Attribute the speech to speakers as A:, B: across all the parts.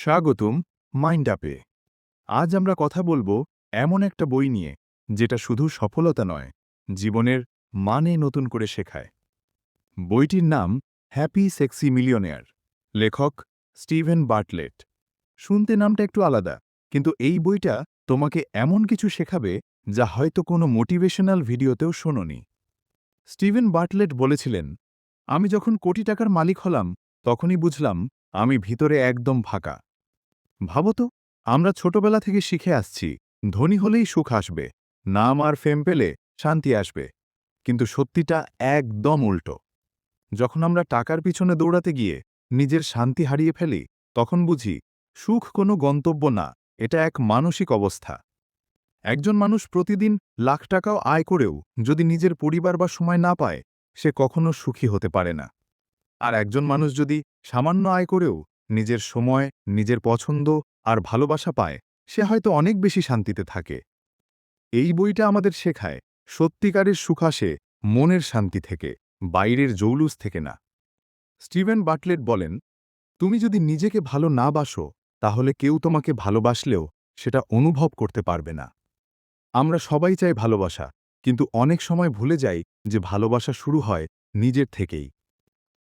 A: স্বাগতম মাইন্ড আপে। আজ আমরা কথা বলবো এমন একটা বই নিয়ে যেটা শুধু সফলতা নয়, জীবনের মানে নতুন করে শেখায়। বইটির নাম হ্যাপি সেক্সি মিলিয়নেয়ার। লেখক স্টিভেন বার্টলেট। শুনতে নামটা একটু আলাদা, কিন্তু এই বইটা তোমাকে এমন কিছু শেখাবে যা হয়তো কোনো মোটিভেশনাল ভিডিওতেও শোনোনি। স্টিভেন বার্টলেট বলেছিলেন, আমি যখন কোটি টাকার মালিক হলাম তখনই বুঝলাম আমি ভিতরে একদম ফাঁকা। ভাবতো, আমরা ছোটবেলা থেকে শিখে আসছি ধনী হলেই সুখ আসবে, নাম আর ফেম পেলে শান্তি আসবে। কিন্তু সত্যিটা একদম উল্টো। যখন আমরা টাকার পিছনে দৌড়াতে গিয়ে নিজের শান্তি হারিয়ে ফেলি, তখন বুঝি সুখ কোনো গন্তব্য না, এটা এক মানসিক অবস্থা। একজন মানুষ প্রতিদিন লাখ টাকাও আয় করেও যদি নিজের পরিবার বা সময় না পায়, সে কখনো সুখী হতে পারে না। আর একজন মানুষ যদি সামান্য আয় করেও নিজের সময়, নিজের পছন্দ আর ভালোবাসা পায়, সে হয়তো অনেক বেশি শান্তিতে থাকে। এই বইটা আমাদের শেখায় সত্যিকারের সুখ আসে মনের শান্তি থেকে, বাইরের জৌলুস থেকে না। স্টিভেন বার্টলেট বলেন, তুমি যদি নিজেকে ভালো না বাসো, তাহলে কেউ তোমাকে ভালোবাসলেও সেটা অনুভব করতে পারবে না। আমরা সবাই চাই ভালোবাসা, কিন্তু অনেক সময় ভুলে যাই যে ভালোবাসা শুরু হয় নিজের থেকেই।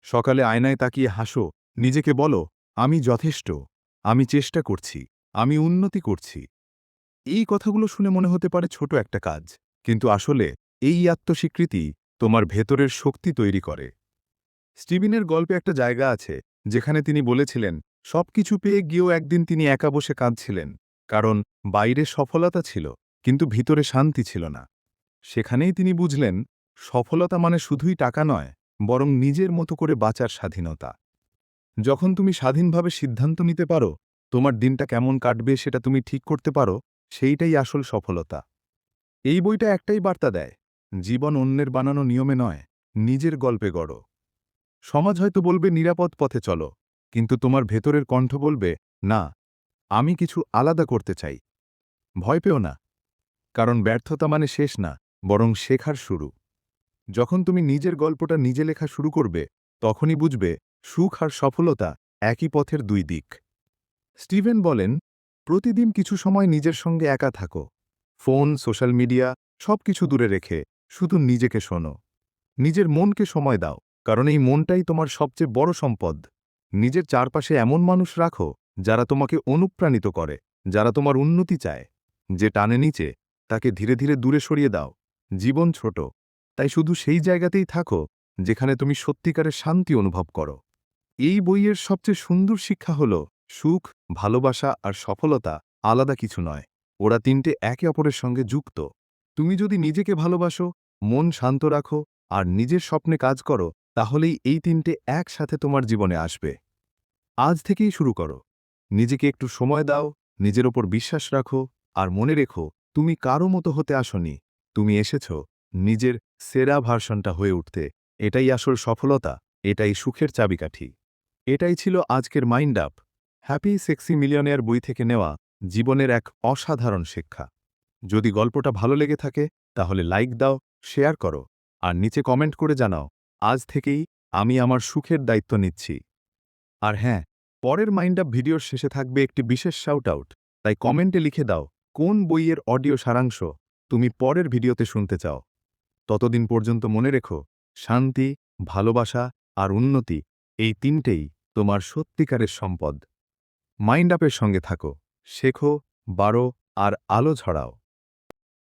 A: সকালে আয়নায় তাকিয়ে হাসো, নিজেকে বলো, আমি যথেষ্ট, আমি চেষ্টা করছি, আমি উন্নতি করছি। এই কথাগুলো শুনে মনে হতে পারে ছোট একটা কাজ, কিন্তু আসলে এই আত্মস্বীকৃতি তোমার ভেতরের শক্তি তৈরি করে। স্টিভেনের গল্পে একটা জায়গা আছে যেখানে তিনি বলেছিলেন সবকিছু পেয়ে গিয়েও একদিন তিনি একা বসে কাঁদছিলেন, কারণ বাইরে সফলতা ছিল কিন্তু ভিতরে শান্তি ছিল না। সেখানেই তিনি বুঝলেন সফলতা মানে শুধুই টাকা নয়, বরং নিজের মতো করে বাঁচার স্বাধীনতা। যখন তুমি স্বাধীনভাবে সিদ্ধান্ত নিতে পারো, তোমার দিনটা কেমন কাটবে সেটা তুমি ঠিক করতে পারো, সেইটাই আসল সফলতা। এই বইটা একটাই বার্তা দেয়, জীবন অন্যের বানানো নিয়মে নয়, নিজের গল্পে গড়ো। সমাজ হয়তো বলবে নিরাপদ পথে চলো, কিন্তু তোমার ভেতরের কণ্ঠ বলবে, না, আমি কিছু আলাদা করতে চাই। ভয় পেও না, কারণ ব্যর্থতা মানে শেষ না, বরং শেখার শুরু। যখন তুমি নিজের গল্পটা নিজে লেখা শুরু করবে, তখনই বুঝবে সুখ আর সফলতা একই পথের দুই দিক। স্টিভেন বলেন, প্রতিদিন কিছু সময় নিজের সঙ্গে একা থাকো। ফোন, সোশ্যাল মিডিয়া সবকিছু দূরে রেখে শুধু নিজেকে শোনো। নিজের মনকে সময় দাও, কারণ এই মনটাই তোমার সবচেয়ে বড় সম্পদ। নিজের চারপাশে এমন মানুষ রাখো যারা তোমাকে অনুপ্রাণিত করে, যারা তোমার উন্নতি চায়। যে টানে নিচে, তাকে ধীরে ধীরে দূরে সরিয়ে দাও। জীবন ছোট, তাই শুধু সেই জায়গাতেই থাকো যেখানে তুমি সত্যিকারের শান্তি অনুভব করো। এই বইয়ের সবচেয়ে সুন্দর শিক্ষা হল, সুখ, ভালোবাসা আর সফলতা আলাদা কিছু নয়, ওরা তিনটে একে অপরের সঙ্গে যুক্ত। তুমি যদি নিজেকে ভালোবাসো, মন শান্ত রাখো আর নিজের স্বপ্নে কাজ করো, তাহলেই এই তিনটে একসাথে তোমার জীবনে আসবে। আজ থেকেই শুরু করো। নিজেকে একটু সময় দাও, নিজের ওপর বিশ্বাস রাখো, আর মনে রেখো, তুমি কারো মতো হতে আসনি, তুমি এসেছ নিজের সেরা ভার্সনটা হয়ে উঠতে। এটাই আসল সফলতা, এটাই সুখের চাবিকাঠি। এটাই ছিল আজকের mind up, happy sexy millionaire বই থেকে নেওয়া জীবনের এক অসাধারণ শিক্ষা। যদি গল্পটা ভালো লেগে থাকে, তাহলে লাইক দাও, শেয়ার করো, আর নিচে কমেন্ট করে জানাও, আজ থেকেই আমি আমার সুখের দায়িত্ব নিচ্ছি। আর হ্যাঁ, পরের মাইন্ড আপ ভিডিওর শেষে থাকবে একটি বিশেষ শাউট আউট, তাই কমেন্টে লিখে দাও কোন বইয়ের অডিও সারাংশ তুমি পরের ভিডিওতে শুনতে চাও। ততদিন পর্যন্ত মনে রেখো, শান্তি, ভালোবাসা আর উন্নতি, এই তিনটেই তোমার সত্যিকারের সম্পদ। মাইন্ড আপের সঙ্গে থাকো, শেখো, বাড়ো আর আলো ছড়াও।